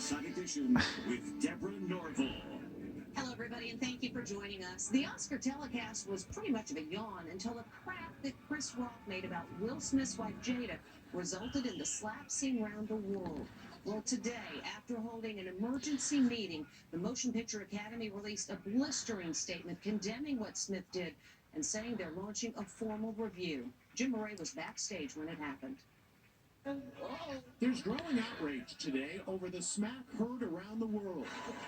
Inside Edition with Deborah Norville. Hello, everybody, and thank you for joining us. The Oscar telecast was pretty much of a yawn until the crap that Chris Rock made about Will Smith's wife, Jada, resulted in the slap scene around the world. Well, today, after holding an emergency meeting, the Motion Picture Academy released a blistering statement condemning what Smith did and saying they're launching a formal review. Jim Murray was backstage when it happened. There's growing outrage today over the smack heard around the world.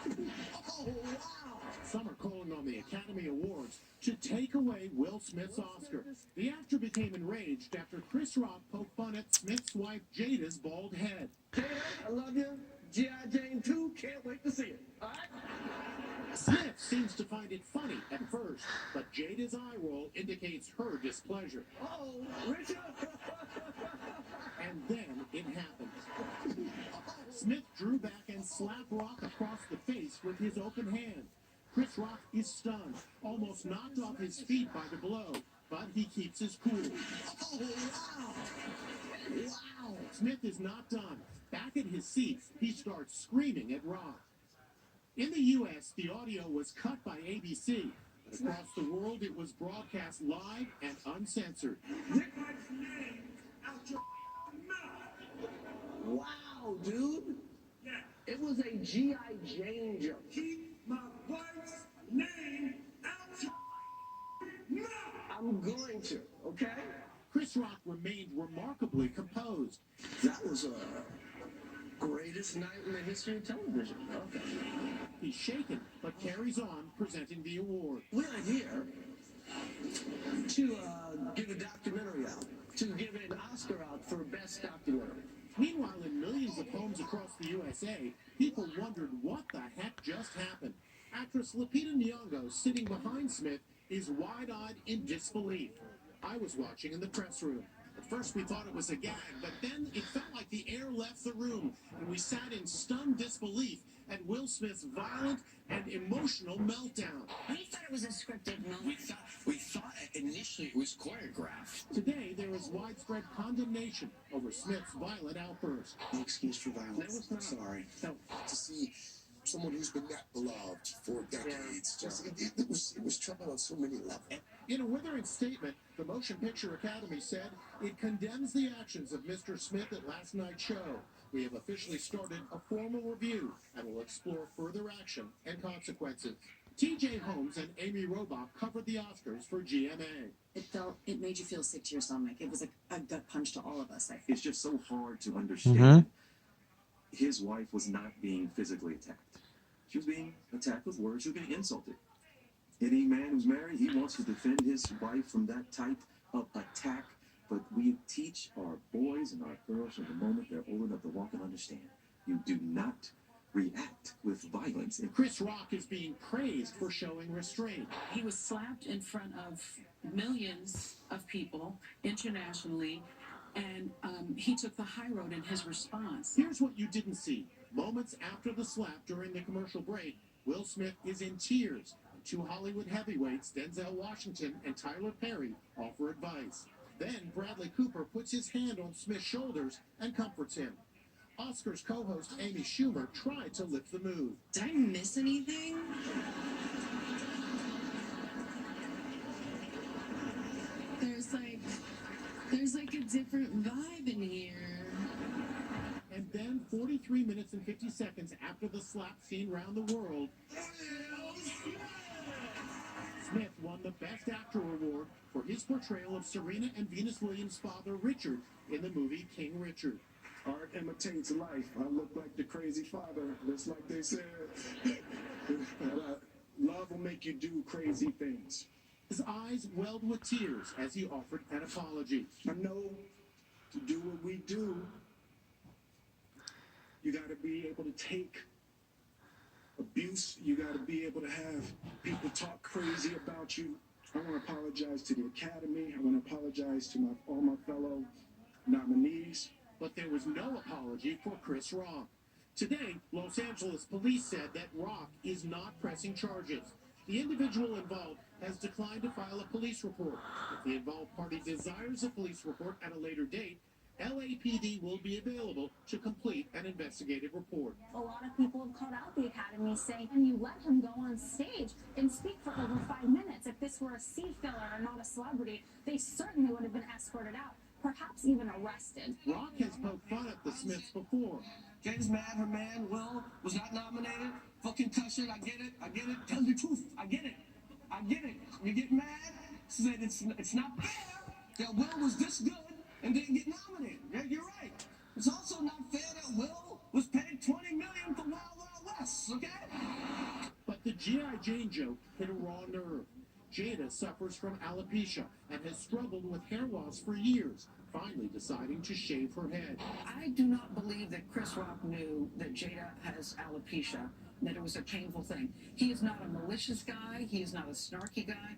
Oh, wow! Some are calling on the Academy Awards to take away Will Smith's Oscar. The actor became enraged after Chris Rock poked fun at Smith's wife Jada's bald head. Jada, I love you. G.I. Jane 2, can't wait to see it. All right? Smith seems to find it funny at first, but Jada's eye roll indicates her displeasure. Oh, Richard! And then it happened. Smith drew back and slapped Rock across the face with his open hand. Chris Rock is stunned, almost knocked off his feet by the blow, but he keeps his cool. Oh, wow! Wow! Smith is not done. Back at his seat, he starts screaming at Rock. In the U.S., the audio was cut by ABC. Across the world, it was broadcast live and uncensored. Get my name out your mouth. Wow, dude. Yeah. It was a G.I. Jane joke. Keep my wife's name out your mouth. I'm going to, okay? Chris Rock remained remarkably composed. That was greatest night in the history of television. Okay. He's shaken, but carries on presenting the award. We're here to give a documentary out, to give an Oscar out for Best Documentary. Meanwhile, in millions of homes across the USA, people wondered what the heck just happened. Actress Lupita Nyong'o, sitting behind Smith, is wide-eyed in disbelief. I was watching in the press room. At first, we thought it was a gag, but then it felt like the air left the room, and we sat in stunned disbelief at Will Smith's violent and emotional meltdown. We thought it was a scripted moment. We thought initially it was choreographed. Today, there is widespread condemnation over Smith's violent outburst. No excuse for violence. There was not. Sorry. No. To see someone who's been that beloved for decades, it was troubling on so many levels. In a withering statement, the Motion Picture Academy said it condemns the actions of Mr. Smith at last night's show. We have officially started a formal review and will explore further action and consequences. T.J. Holmes and Amy Robach covered the Oscars for GMA. It made you feel sick to your stomach. It was a gut punch to all of us, I think. It's just so hard to understand. His wife was not being physically attacked. She was being attacked with words. She was being insulted. Any man who's married, he wants to defend his wife from that type of attack. But we teach our boys and our girls from the moment they're old enough to walk and understand. You do not react with violence. And Chris Rock is being praised for showing restraint. He was slapped in front of millions of people internationally, and he took the high road in his response. Here's what you didn't see. Moments after the slap during the commercial break, Will Smith is in tears. Two Hollywood heavyweights, Denzel Washington and Tyler Perry, offer advice. Then Bradley Cooper puts his hand on Smith's shoulders and comforts him. Oscars co-host Amy Schumer tried to lift the mood. Did I miss anything? There's like a different vibe in here. And then 43 minutes and 50 seconds after the slap seen around the world, Smith won the Best Actor award for his portrayal of Serena and Venus Williams' father, Richard, in the movie King Richard. Art imitates life. I look like the crazy father, just like they said. Love will make you do crazy things. His eyes welled with tears as he offered an apology. I know to do what we do, you got to be able to take abuse. You got to be able to have people talk crazy about you. I want to apologize to the Academy. I want to apologize to all my fellow nominees. But there was no apology for Chris Rock. Today, Los Angeles police said that Rock is not pressing charges. The individual involved has declined to file a police report. If the involved party desires a police report at a later date, LAPD will be available to complete an investigative report. A lot of people have called out the Academy saying, and you let him go on stage and speak for over 5 minutes. If this were a C-filler and not a celebrity, they certainly would have been escorted out, perhaps even arrested. Rock has poked fun at the Smiths before. Jada's mad her man, Will, was not nominated for concussion. I get it. Tell the truth. I get it. You get mad, said it's not fair that Will was this good and didn't get nominated. Yeah, you're right. It's also not fair that Will was paid $20 million for Wild Wild West, okay? But the G.I. Jane joke hit a raw nerve. Jada suffers from alopecia and has struggled with hair loss for years, finally deciding to shave her head. I do not believe that Chris Rock knew that Jada has alopecia, that it was a painful thing. He is not a malicious guy. He is not a snarky guy.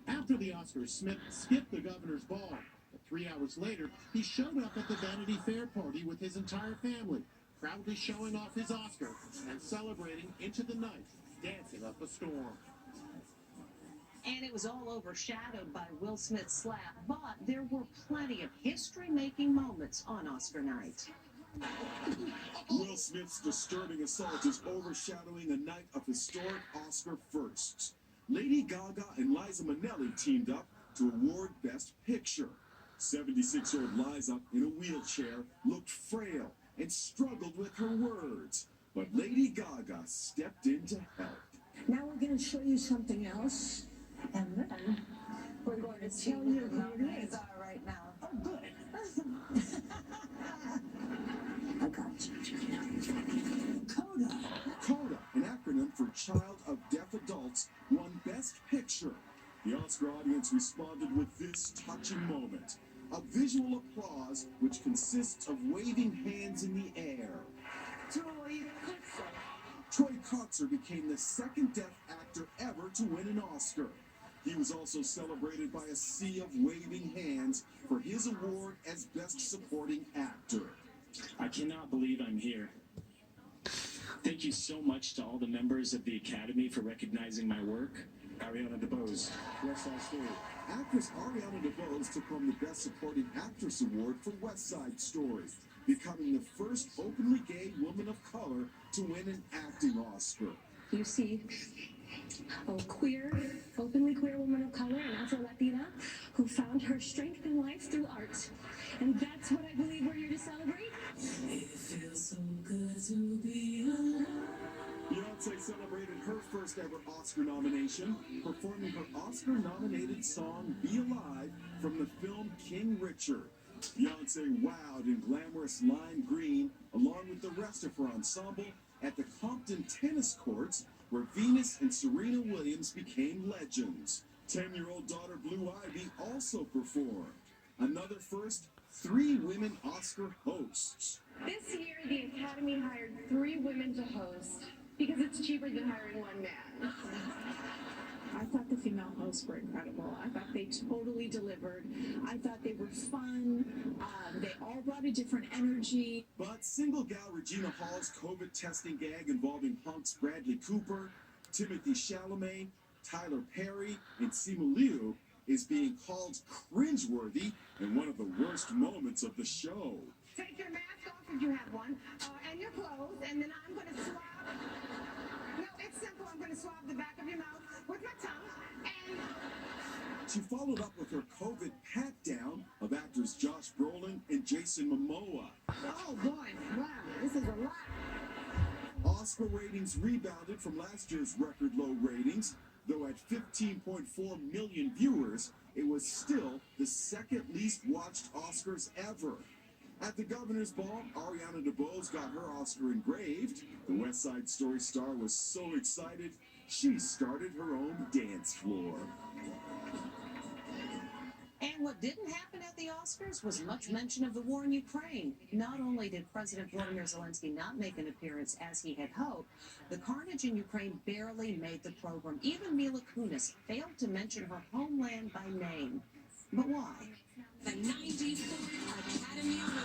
After the Oscars, Smith skipped the governor's ball. But 3 hours later, he showed up at the Vanity Fair party with his entire family, proudly showing off his Oscar and celebrating into the night, dancing up a storm. And it was all overshadowed by Will Smith's slap, but there were plenty of history-making moments on Oscar night. Will Smith's disturbing assault is overshadowing a night of historic Oscar firsts. Lady Gaga and Liza Minnelli teamed up to award Best Picture. 76-year-old Liza, in a wheelchair, looked frail and struggled with her words. But Lady Gaga stepped in to help. Now we're going to show you something else, and then we're going to tell you who it is. Are right now. Oh, good. I got you. Coda. CODA, an acronym for Child of Deaf Adults, won Best Picture. The Oscar audience responded with this touching moment. A visual applause which consists of waving hands in the air. Troy Kotsur became the second deaf actor ever to win an Oscar. He was also celebrated by a sea of waving hands for his award as Best Supporting Actor. I cannot believe I'm here. Thank you so much to all the members of the Academy for recognizing my work. Ariana DeBose, West Side Story. Actress Ariana DeBose took home the Best Supporting Actress Award for West Side Story, becoming the first openly gay woman of color to win an acting Oscar. You see a openly queer woman of color, an Afro-Latina, who found her strength in life through art. And that's what I believe we're here to celebrate. It feels so good to be alive. Beyonce celebrated her first ever Oscar nomination, performing her Oscar-nominated song Be Alive from the film King Richard. Beyonce wowed in glamorous lime green, along with the rest of her ensemble, at the Compton tennis courts, where Venus and Serena Williams became legends. 10-year-old daughter Blue Ivy also performed. Another first, 3 women Oscar hosts. This year, the Academy hired 3 women to host because it's cheaper than hiring 1 man. I thought the female hosts were incredible. I thought they totally delivered. I thought they were fun. They all brought a different energy. But single gal Regina Hall's COVID testing gag involving punks Bradley Cooper, Timothy Chalamet, Tyler Perry, and Simu Liu is being called cringeworthy and one of the worst moments of the show. Take your mask off if you have one, and your clothes, and then I'm going to swab. No, it's simple. I'm going to swab the back of your mouth with my tongue, and... She followed up with her COVID pat-down of actors Josh Brolin and Jason Momoa. Oh, boy. Wow. This is a lot. Oscar ratings rebounded from last year's record low ratings, though at 15.4 million viewers, it was still the second least watched Oscars ever. At the Governor's Ball, Ariana DeBose got her Oscar engraved. The West Side Story star was so excited, she started her own dance floor. And what didn't happen at the Oscars was much mention of the war in Ukraine. Not only did President Volodymyr Zelensky not make an appearance as he had hoped, the carnage in Ukraine barely made the program. Even Mila Kunis failed to mention her homeland by name. But why? The 94th Academy Award.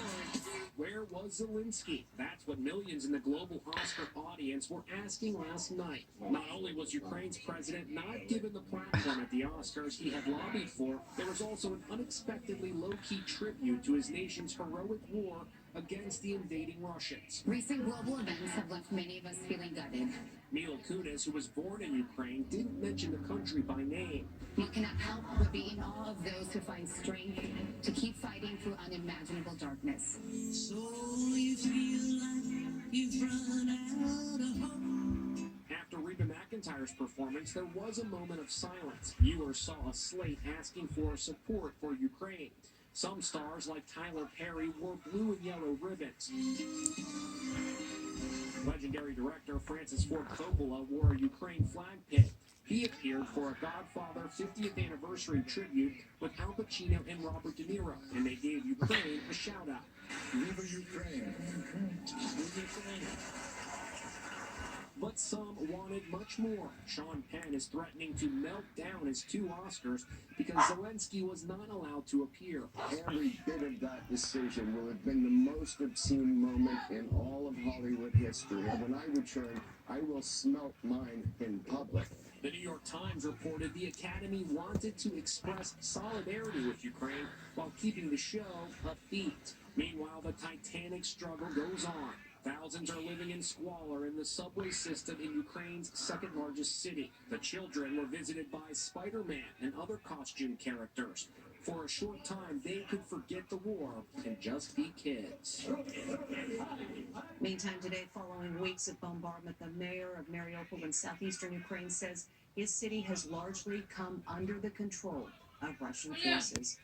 Where was Zelensky? That's what millions in the global Oscar audience were asking last night. Not only was Ukraine's president not given the platform at the Oscars he had lobbied for, there was also an unexpectedly low-key tribute to his nation's heroic war against the invading Russians. Recent global events have left many of us feeling gutted. Mila Kunis, who was born in Ukraine, didn't mention the country by name. We cannot help but be in awe of those who find strength to keep fighting through unimaginable darkness. So you feel like you've run out of hope. After Reba McEntire's performance, there was a moment of silence. Viewers saw a slate asking for support for Ukraine. Some stars, like Tyler Perry, wore blue and yellow ribbons. Legendary director Francis Ford Coppola wore a Ukraine flag pin. He appeared for a Godfather 50th anniversary tribute with Al Pacino and Robert De Niro, and they gave Ukraine a shout-out. Viva Ukraine. But some wanted much more. Sean Penn is threatening to melt down his 2 Oscars because Zelensky was not allowed to appear. Every bit of that decision will have been the most obscene moment in all of Hollywood history. And when I return, I will smelt mine in public. The New York Times reported the Academy wanted to express solidarity with Ukraine while keeping the show upbeat. Meanwhile, the titanic struggle goes on. Thousands are living in squalor in the subway system in Ukraine's second-largest city. The children were visited by Spider-Man and other costume characters. For a short time, they could forget the war and just be kids. Meantime, today, following weeks of bombardment, the mayor of Mariupol in southeastern Ukraine says his city has largely come under the control of Russian forces.